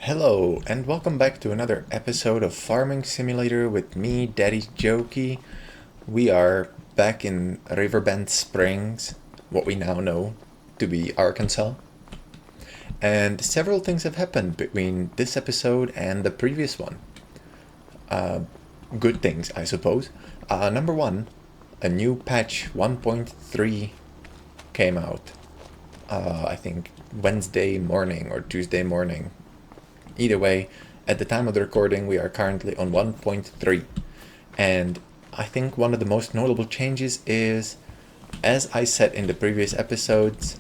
Hello, and welcome back to another episode of Farming Simulator with me, Daddy Jokey. We are back in Riverbend Springs, what we now know to be Arkansas. And several things have happened between this episode and the previous one. Good things, I suppose. Number one, a new patch 1.3 came out. I think Wednesday morning or Tuesday morning. Either way, at the time of the recording, we are currently on 1.3. And I think one of the most notable changes is, as I said in the previous episodes,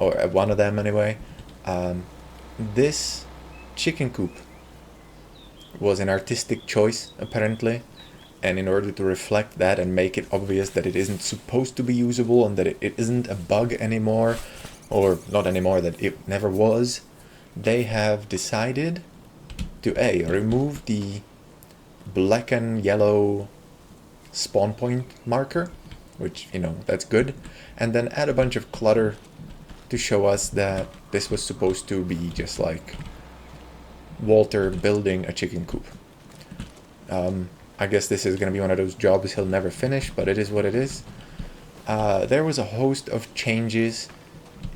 or one of them anyway, this chicken coop was an artistic choice, apparently. And in order to reflect that and make it obvious that it isn't supposed to be usable and that it isn't a bug anymore, or not anymore, that it never was, they have decided to remove the black and yellow spawn point marker, which, that's good, and then add a bunch of clutter to show us that this was supposed to be just like Walter building a chicken coop. I guess this is going to be one of those jobs he'll never finish, but it is what it is. There was a host of changes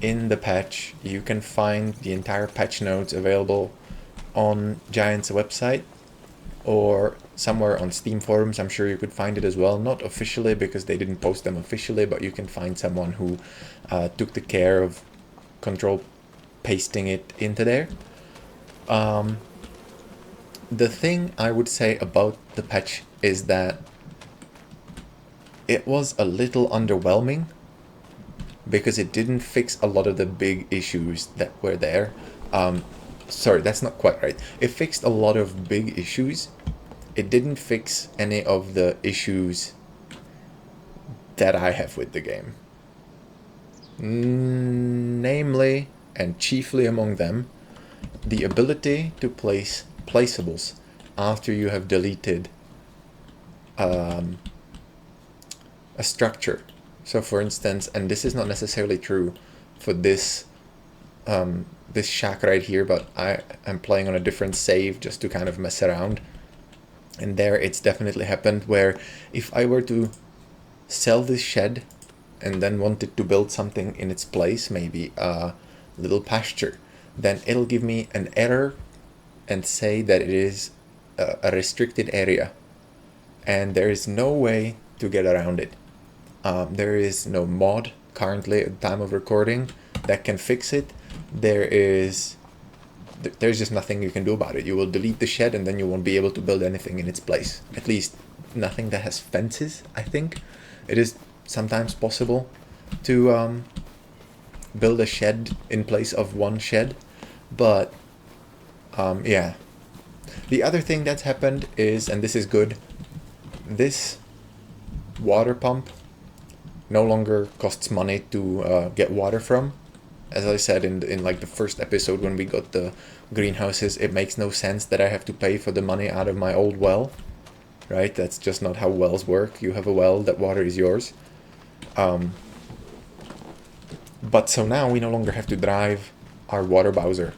in the patch. You can find the entire patch notes available on Giant's website or somewhere on Steam forums. I'm sure you could find it as well. Not officially because they didn't post them officially, but you can find someone who took the care of control pasting it into there. The thing I would say about the patch is that it was a little underwhelming because it didn't fix a lot of the big issues that were there. Sorry, that's not quite right. It fixed a lot of big issues. It didn't fix any of the issues that I have with the game. Namely, and chiefly among them, the ability to place placeables after you have deleted a structure. So for instance, and this is not necessarily true for this this shack right here, but I am playing on a different save just to kind of mess around. And there it's definitely happened where if I were to sell this shed and then wanted to build something in its place, maybe a little pasture, then it'll give me an error and say that it is a restricted area. And there is no way to get around it. There is no mod currently at the time of recording that can fix it. There's just nothing you can do about it. You will delete the shed and then you won't be able to build anything in its place. At least nothing that has fences, I think. It is sometimes possible to build a shed in place of one shed. But, yeah. The other thing that's happened is, and this is good, this water pump no longer costs money to get water from. As I said in like the first episode when we got the greenhouses, it makes no sense that I have to pay for the money out of my old well, right? That's just not how wells work. You have a well, that water is yours. But so now we no longer have to drive our water bowser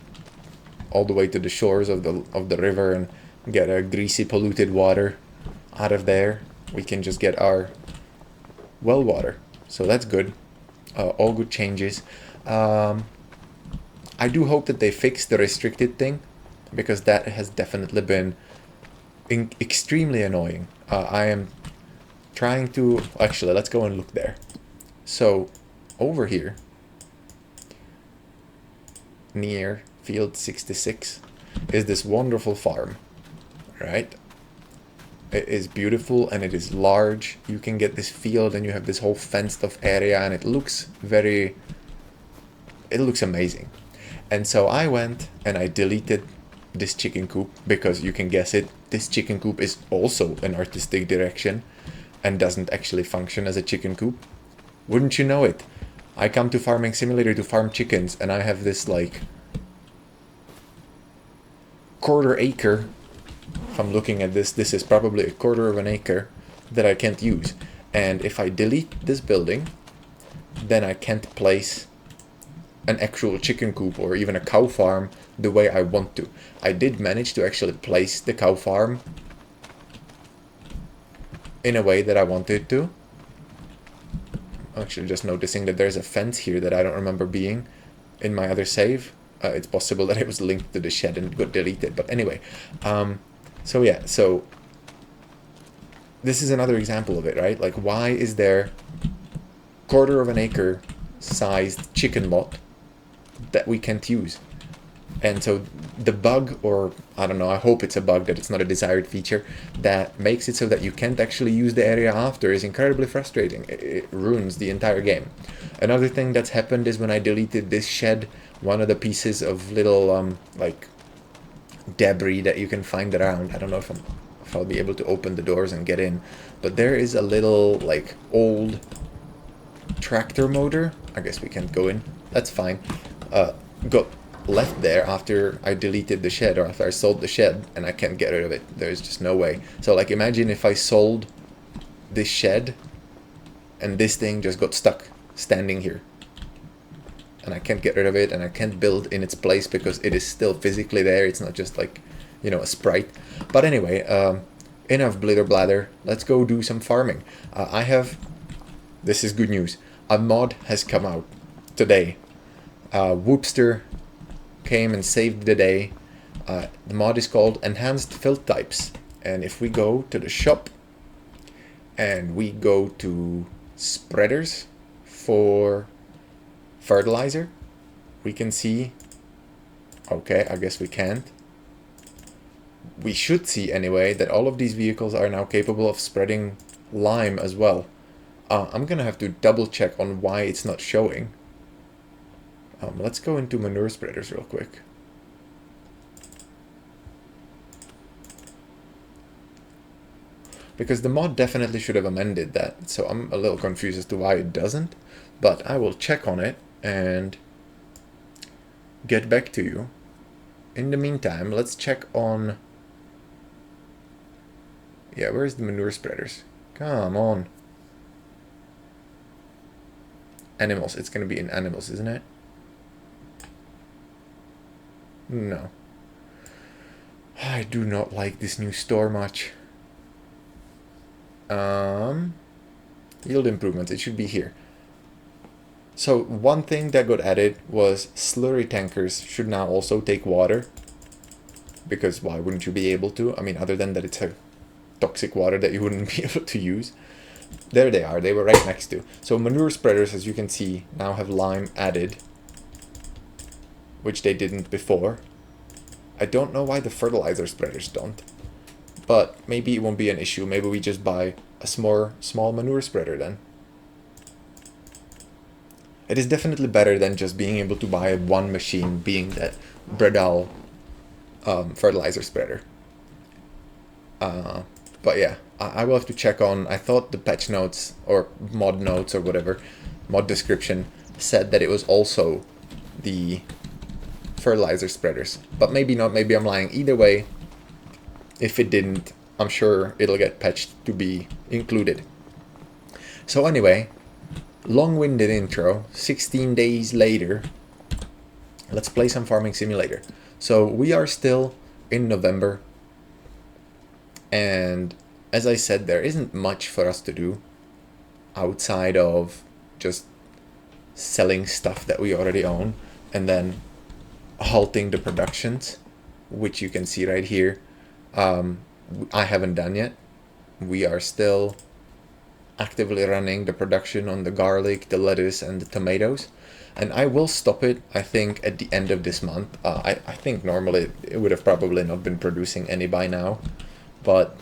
all the way to the shores of the river and get a greasy, polluted water out of there. We can just get our well water, so that's good. All good changes. I do hope that they fix the restricted thing, because that has definitely been extremely annoying. I am trying to... Actually, let's go and look there. So, over here, near Field 66, is this wonderful farm, right? It is beautiful and it is large. You can get this field and you have this whole fenced off area and it looks amazing. And so I went and I deleted this chicken coop because you can guess it, this chicken coop is also an artistic direction and doesn't actually function as a chicken coop. Wouldn't you know it? I come to Farming Simulator to farm chickens and I have this like quarter acre. If I'm looking at this is probably a quarter of an acre that I can't use. And if I delete this building, then I can't place an actual chicken coop or even a cow farm the way I want to. I did manage to actually place the cow farm in a way that I wanted to. I'm actually just noticing that there's a fence here that I don't remember being in my other save. It's possible that it was linked to the shed and got deleted, but anyway. So yeah, so this is another example of it, right? Like, why is there quarter of an acre sized chicken lot that we can't use? And so the bug, or I don't know, I hope it's a bug, that it's not a desired feature, that makes it so that you can't actually use the area after is incredibly frustrating. It ruins the entire game. Another thing that's happened is when I deleted this shed, one of the pieces of little like debris that you can find around, I don't know if I'll be able to open the doors and get in, but there is a little like old tractor motor. I guess we can't go in, that's fine. Got left there after I deleted the shed, or after I sold the shed, and I can't get rid of it. There's just no way. So like, imagine if I sold this shed and this thing just got stuck standing here, and I can't get rid of it, and I can't build in its place because it is still physically there. It's not just like, you know, a sprite. But anyway, enough blitter blather. Let's go do some farming. This is good news. A mod has come out today. Whoopster came and saved the day. The mod is called Enhanced Fill Types, and if we go to the shop and we go to spreaders for fertilizer, we can see, okay, I guess we can't. We should see anyway that all of these vehicles are now capable of spreading lime as well. I'm gonna have to double check on why it's not showing. Let's go into manure spreaders real quick. Because the mod definitely should have amended that, so I'm a little confused as to why it doesn't. But I will check on it and get back to you. In the meantime, let's check on... Yeah, where's the manure spreaders? Come on. Animals, it's gonna be in animals, isn't it? No. I do not like this new store much. Yield improvements, it should be here. So one thing that got added was slurry tankers should now also take water. Because why wouldn't you be able to? I mean, other than that it's a toxic water that you wouldn't be able to use. There they are, they were right next to. So manure spreaders, as you can see, now have lime added, which they didn't before. I don't know why the fertilizer spreaders don't, but maybe it won't be an issue. Maybe we just buy a small manure spreader then. It is definitely better than just being able to buy one machine, being that Bredal fertilizer spreader. But yeah, I will have to check on... I thought the patch notes or mod notes or whatever, mod description said that it was also the fertilizer spreaders, but maybe not, maybe I'm lying. Either way, if it didn't, I'm sure it'll get patched to be included. So anyway, long-winded intro, 16 days later, let's play some Farming Simulator. So we are still in November, and as I said, there isn't much for us to do outside of just selling stuff that we already own and then halting the productions, which you can see right here. I haven't done yet. We are still actively running the production on the garlic, the lettuce, and the tomatoes, and I will stop it, I think, at the end of this month. I think normally it would have probably not been producing any by now, but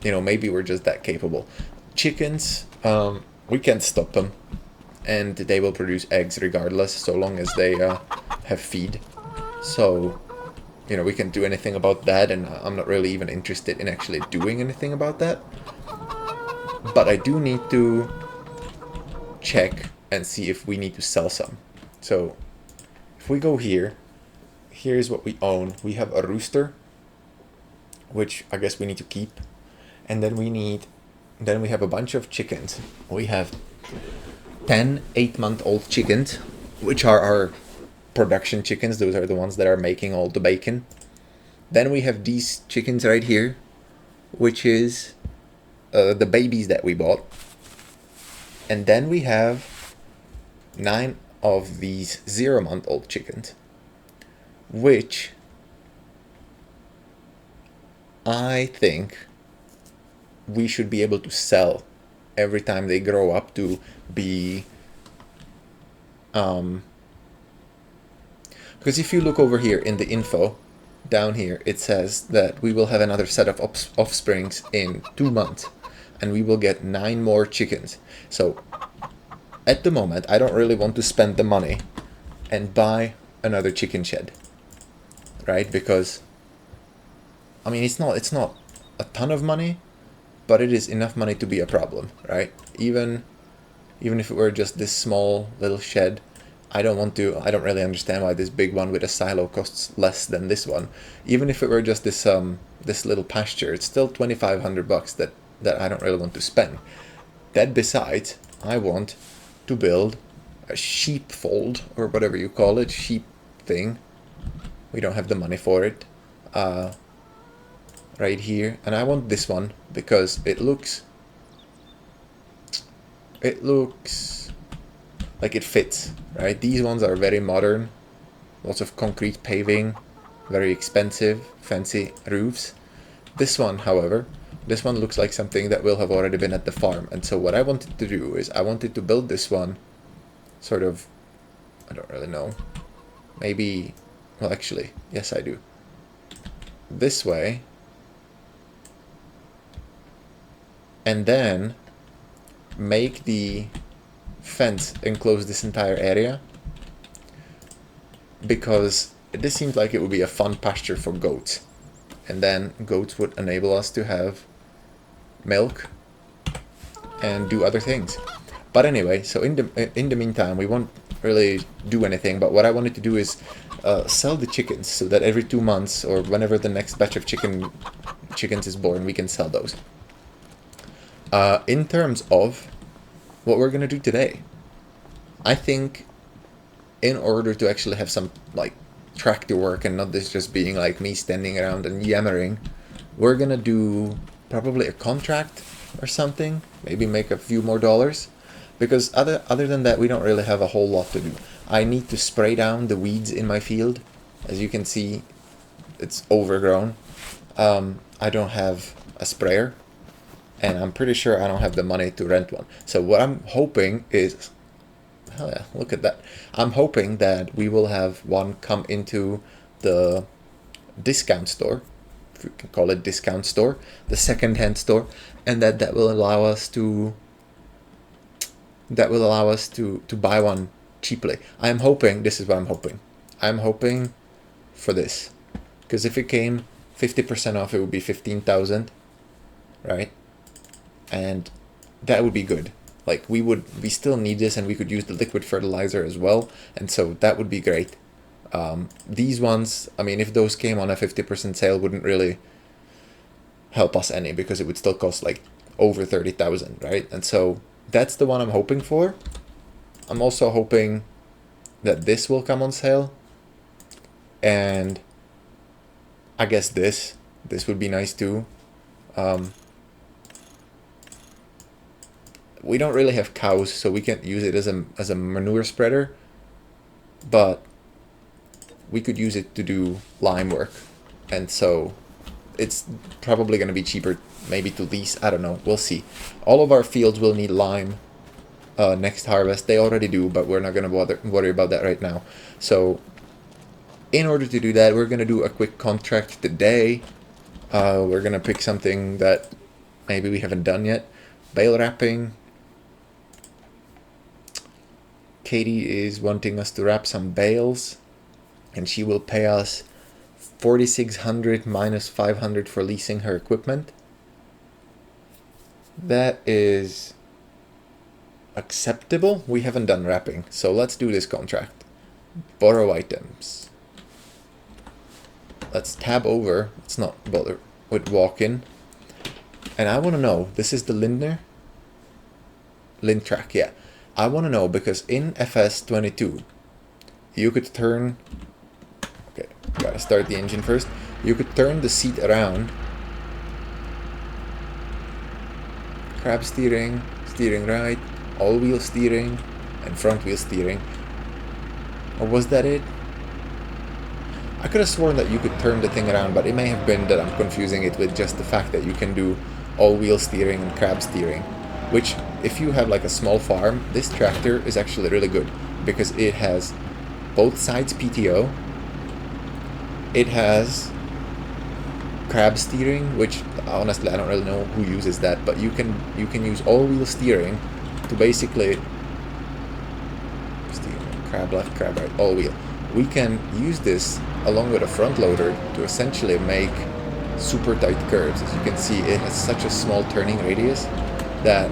you know, maybe we're just that capable. Chickens, we can't stop them, and they will produce eggs regardless, so long as they have feed. So, you know, we can't do anything about that, and I'm not really even interested in actually doing anything about that. But I do need to check and see if we need to sell some. So, if we go here, here's what we own. We have a rooster, which I guess we need to keep. And then we have a bunch of chickens. We have 10 8-month-old chickens, which are our production chickens. Those are the ones that are making all the bacon. Then we have these chickens right here, which is the babies that we bought. And then we have 9 of these 0-month-old chickens, which I think we should be able to sell every time they grow up to be because if you look over here in the info down here, it says that we will have another set of offsprings in 2 months, and we will get 9 more chickens. So at the moment, I don't really want to spend the money and buy another chicken shed, right? Because I mean, it's not a ton of money, but it is enough money to be a problem, right? Even if it were just this small little shed, I don't really understand why this big one with a silo costs less than this one. Even if it were just this little pasture, it's still $2,500 that I don't really want to spend. That besides, I want to build a sheepfold, or whatever you call it, sheep thing. We don't have the money for it. Right here, and I want this one because it looks like it fits, right? These ones are very modern, lots of concrete paving, very expensive, fancy roofs. This one, however, this one looks like something that will have already been at the farm. And so what I wanted to do is I wanted to build this one sort of, I don't really know, maybe, well actually, yes I do, this way, and then make the fence enclose this entire area, because this seems like it would be a fun pasture for goats, and then goats would enable us to have milk and do other things. But anyway, so in the meantime, we won't really do anything, but what I wanted to do is sell the chickens, so that every 2 months or whenever the next batch of chickens is born, we can sell those. In terms of what we're gonna do today, I think in order to actually have some like tractor work and not this just being like me standing around and yammering, we're gonna do probably a contract or something, maybe make a few more dollars, because other than that we don't really have a whole lot to do. I need to spray down the weeds in my field. As you can see, it's overgrown. I don't have a sprayer, and I'm pretty sure I don't have the money to rent one. So what I'm hoping is, hell yeah, look at that. I'm hoping that we will have one come into the discount store, if you can call it discount store, the second-hand store, and that will allow us to buy one cheaply. I'm hoping, this is what I'm hoping. I'm hoping for this, because if it came 50% off, it would be 15,000, right? And that would be good. Like we still need this, and we could use the liquid fertilizer as well, and so that would be great. These ones, I mean, if those came on a 50% sale, wouldn't really help us any, because it would still cost like over 30,000, right? And so that's the one I'm hoping for. I'm also hoping that this will come on sale, and I guess this would be nice too. We don't really have cows, so we can't use it as a manure spreader, but we could use it to do lime work, and so it's probably going to be cheaper maybe to lease. I don't know, we'll see. All of our fields will need lime next harvest. They already do, but we're not going to worry about that right now. So in order to do that, we're going to do a quick contract today. We're going to pick something that maybe we haven't done yet. Bale wrapping. Katie is wanting us to wrap some bales, and she will pay us $4,600 minus $500 for leasing her equipment. That is acceptable. We haven't done wrapping, so let's do this contract. Borrow items. Let's tab over. Let's not bother with walk-in. And I want to know, this is the Lindner? Lindtrack, yeah. I want to know, because in FS25, you could turn... Okay, gotta start the engine first. You could turn the seat around. Crab steering, steering right, all-wheel steering, and front-wheel steering. Or was that it? I could have sworn that you could turn the thing around, but it may have been that I'm confusing it with just the fact that you can do all-wheel steering and crab steering. Which, if you have like a small farm, this tractor is actually really good, because it has both sides PTO. It has crab steering, which honestly I don't really know who uses that, but you can use all-wheel steering to basically steering, crab left, crab right, all-wheel. We can use this along with a front loader to essentially make super tight curves. As you can see, it has such a small turning radius that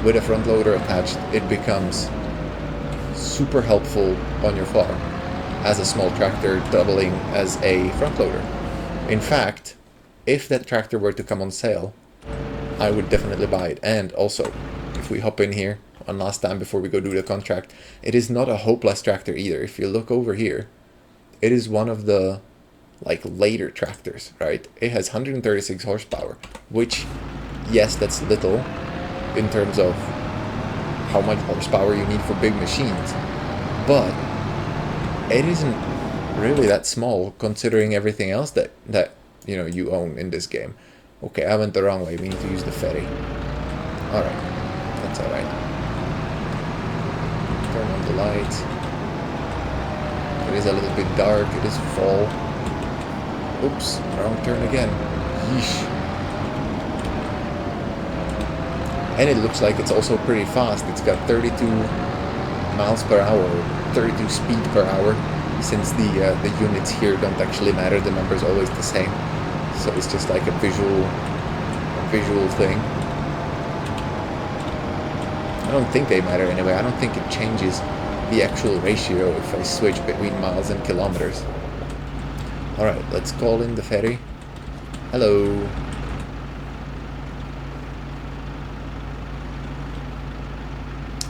with a front loader attached, it becomes super helpful on your farm as a small tractor doubling as a front loader. In fact, if that tractor were to come on sale, I would definitely buy it. And also, if we hop in here one last time before we go do the contract, it is not a hopeless tractor either. If you look over here, it is one of the like later tractors, right? It has 136 horsepower, which, yes, that's little in terms of how much horsepower you need for big machines, but it isn't really that small considering everything else that you know you own in this game. Okay, I went the wrong way. We need to use the ferry. Alright, that's alright. Turn on the lights. It is a little bit dark, it is fall. Oops, wrong turn again. Yeesh. And it looks like it's also pretty fast. It's got 32 miles per hour, 32 speed per hour, since the units here don't actually matter, the number's always the same. So it's just like a visual thing. I don't think they matter anyway. I don't think it changes the actual ratio if I switch between miles and kilometers. Alright, let's call in the ferry. Hello.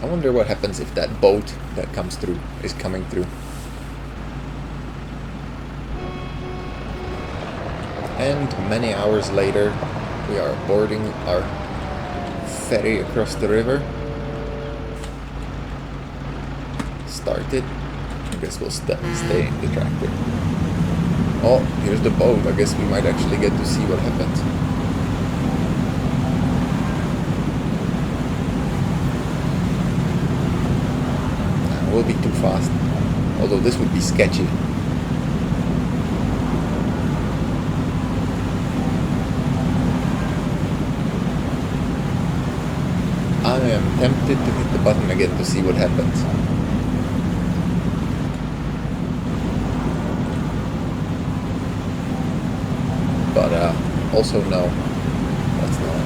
I wonder what happens if that boat that comes through is coming through. And many hours later, we are boarding our ferry across the river. Started. I guess we'll stay in the tractor. Oh, here's the boat. I guess we might actually get to see what happens. We'll be too fast. Although this would be sketchy. I am tempted to hit the button again to see what happens. But also no, that's not.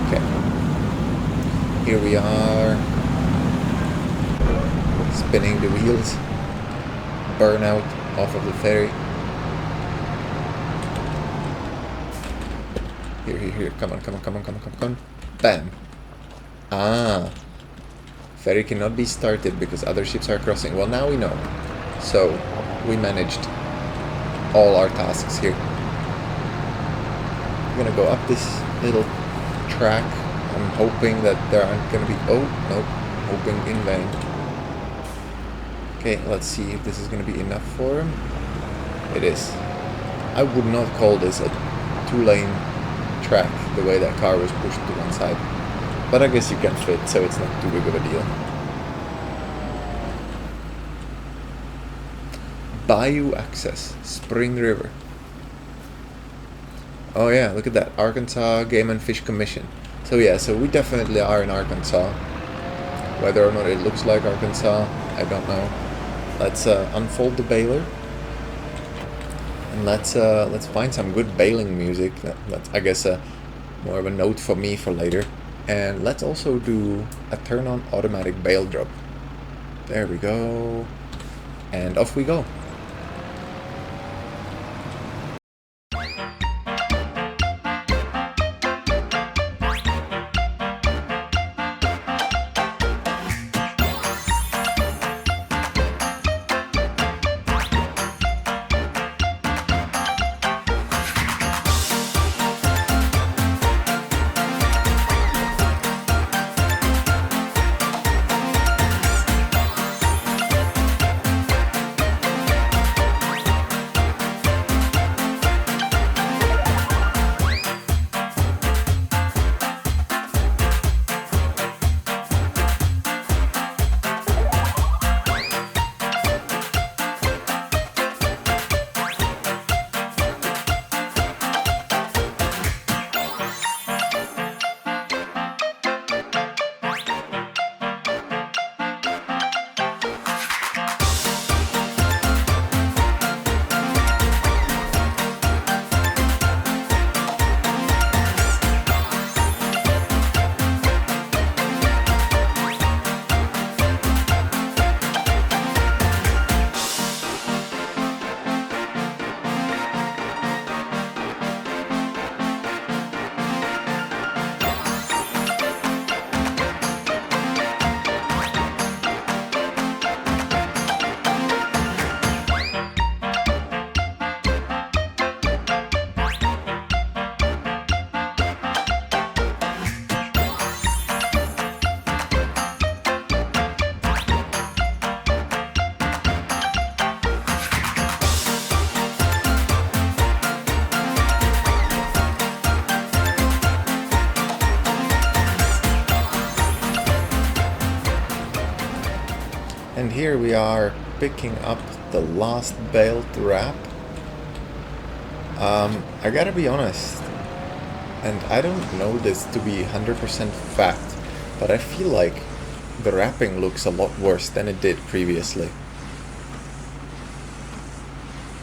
Okay. Here we are. Spinning the wheels. Burnout off of the ferry. Here, come on. Bam. Ah. Ferry cannot be started because other ships are crossing. Well, now we know. So, we managed all our tasks here. We're gonna go up this little track. I'm hoping that there aren't gonna be... Oh, nope. Hoping in vain. Okay, let's see if this is gonna be enough for him. It is. I would not call this a two-lane track the way that car was pushed to one side. But I guess you can fit, so it's not too big of a deal. Bayou Access, Spring River. Oh yeah, look at that. Arkansas Game and Fish Commission. So yeah, so we definitely are in Arkansas. Whether or not it looks like Arkansas, I don't know. Let's unfold the baler. And let's find some good bailing music. That's, I guess, more of a note for me for later. And let's also do a turn on automatic bail drop. There we go. And off we go. And here we are picking up the last bale to wrap. I gotta be honest, and I don't know this to be 100% fact, but I feel like the wrapping looks a lot worse than it did previously.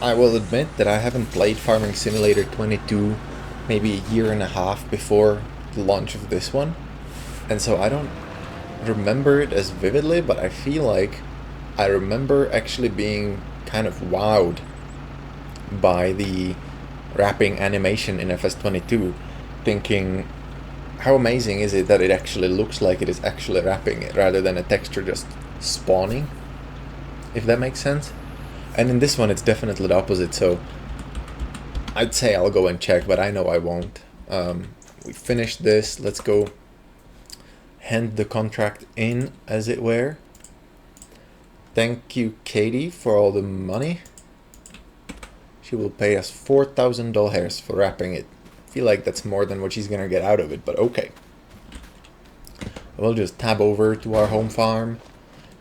I will admit that I haven't played Farming Simulator 22 maybe a year and a half before the launch of this one, and so I don't remember it as vividly, but I feel like I remember actually being kind of wowed by the wrapping animation in FS22, thinking, how amazing is it that it actually looks like it is actually wrapping it rather than a texture just spawning, if that makes sense. And in this one it's definitely the opposite, so I'd say I'll go and check, but I know I won't. We finished this, let's go hand the contract in, as it were. Thank you, Katie, for all the money. She will pay us $4,000 for wrapping it. I feel like that's more than what she's gonna get out of it, but okay. We'll just tab over to our home farm,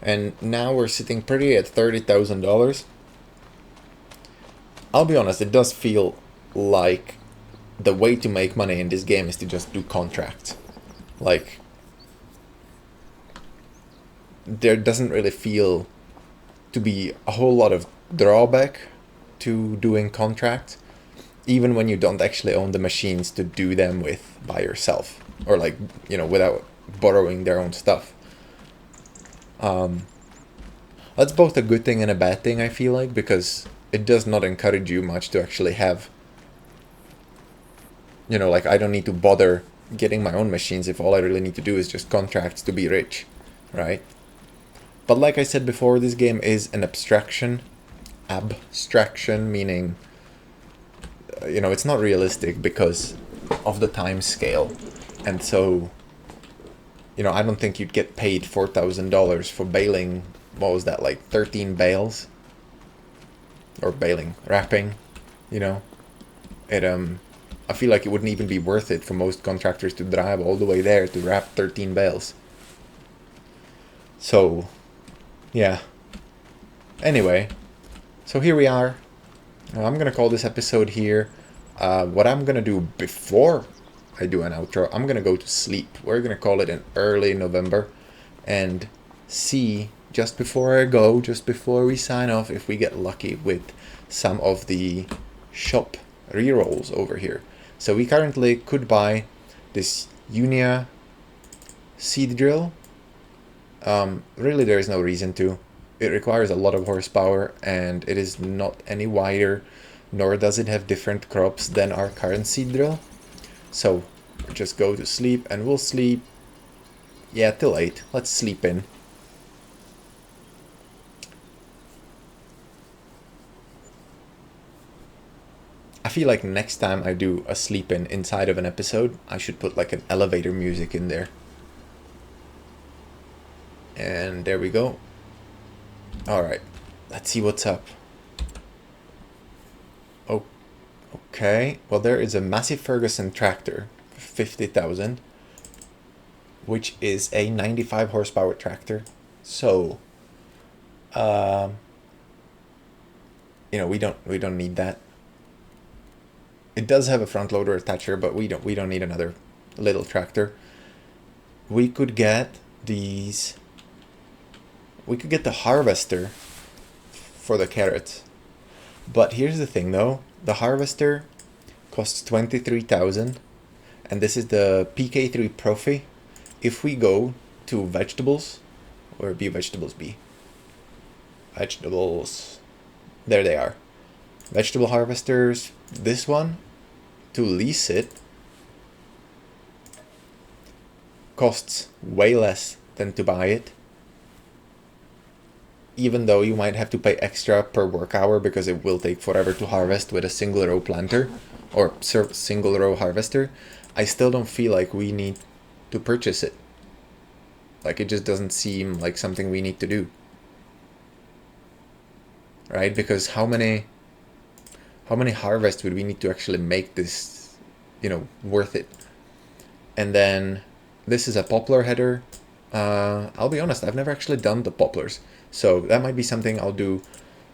and now we're sitting pretty at $30,000. I'll be honest, it does feel like the way to make money in this game is to just do contracts. Like, there doesn't really feel to be a whole lot of drawback to doing contracts, even when you don't actually own the machines to do them with by yourself, or like, you know, without borrowing their own stuff. That's both a good thing and a bad thing, I feel like, because it does not encourage you much to actually have, you know, like, I don't need to bother getting my own machines if all I really need to do is just contracts to be rich, right? But like I said before, this game is an abstraction, meaning, you know, it's not realistic because of the time scale. And so, you know, I don't think you'd get paid $4,000 for baling, what was that, like 13 bales? Or baling, wrapping, you know? It, I feel like it wouldn't even be worth it for most contractors to drive all the way there to wrap 13 bales. So, yeah. Anyway, so here we are. I'm gonna call this episode here. What I'm gonna do before I do an outro, I'm gonna go to sleep. We're gonna call it an early November and see, just before I go, just before we sign off, if we get lucky with some of the shop rerolls over here. So we currently could buy this Unia seed drill. Really there is no reason to. It requires a lot of horsepower and it is not any wider, nor does it have different crops than our current seed drill. So just go to sleep, and we'll sleep, yeah, till 8. Let's sleep in. I feel like next time I do a sleep in inside of an episode, I should put like an elevator music in there. And there we go. Alright, let's see what's up. Oh, okay, well there is a massive Ferguson tractor, 50,000, which is a 95 horsepower tractor. So, you know, we don't need that. It does have a front loader attacher, but we don't need another little tractor. We could get these. We could get the harvester for the carrots. But here's the thing though, the harvester costs 23,000 and this is the PK3 Profi. If we go to vegetables, where be vegetables be? Vegetables. There they are. Vegetable harvesters, this one, to lease it, costs way less than to buy it. Even though you might have to pay extra per work hour because it will take forever to harvest with a single row planter or single row harvester, I still don't feel like we need to purchase it. Like, it just doesn't seem like something we need to do. Right? Because how many harvests would we need to actually make this, you know, worth it? And then this is a poplar header. I'll be honest, I've never actually done the poplars, so that might be something I'll do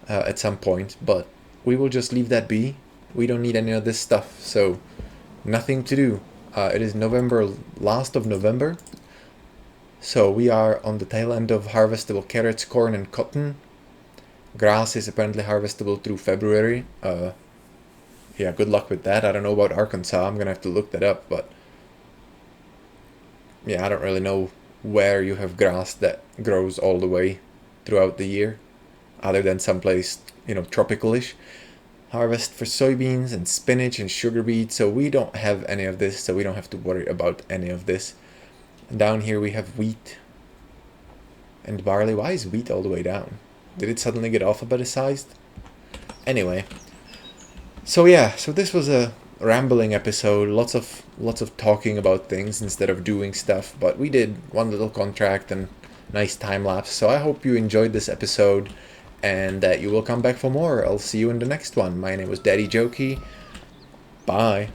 at some point, but we will just leave that be. We don't need any of this stuff, so nothing to do. It is November, last of November, so we are on the tail end of harvestable carrots, corn, and cotton. Grass is apparently harvestable through February. Yeah, good luck with that. I don't know about Arkansas. I'm gonna have to look that up, but yeah, I don't really know where you have grass that grows all the way throughout the year, other than someplace, you know, tropical-ish. Harvest for soybeans and spinach and sugar beet, so we don't have any of this, so we don't have to worry about any of this. And down here we have wheat and barley. Why is wheat all the way down? Did it suddenly get alphabetized? Anyway, so yeah, so this was a rambling episode, lots of talking about things instead of doing stuff, but we did one little contract and nice time lapse. So I hope you enjoyed this episode and that you will come back for more. I'll see you in the next one. My name was Daddy Jokey. Bye.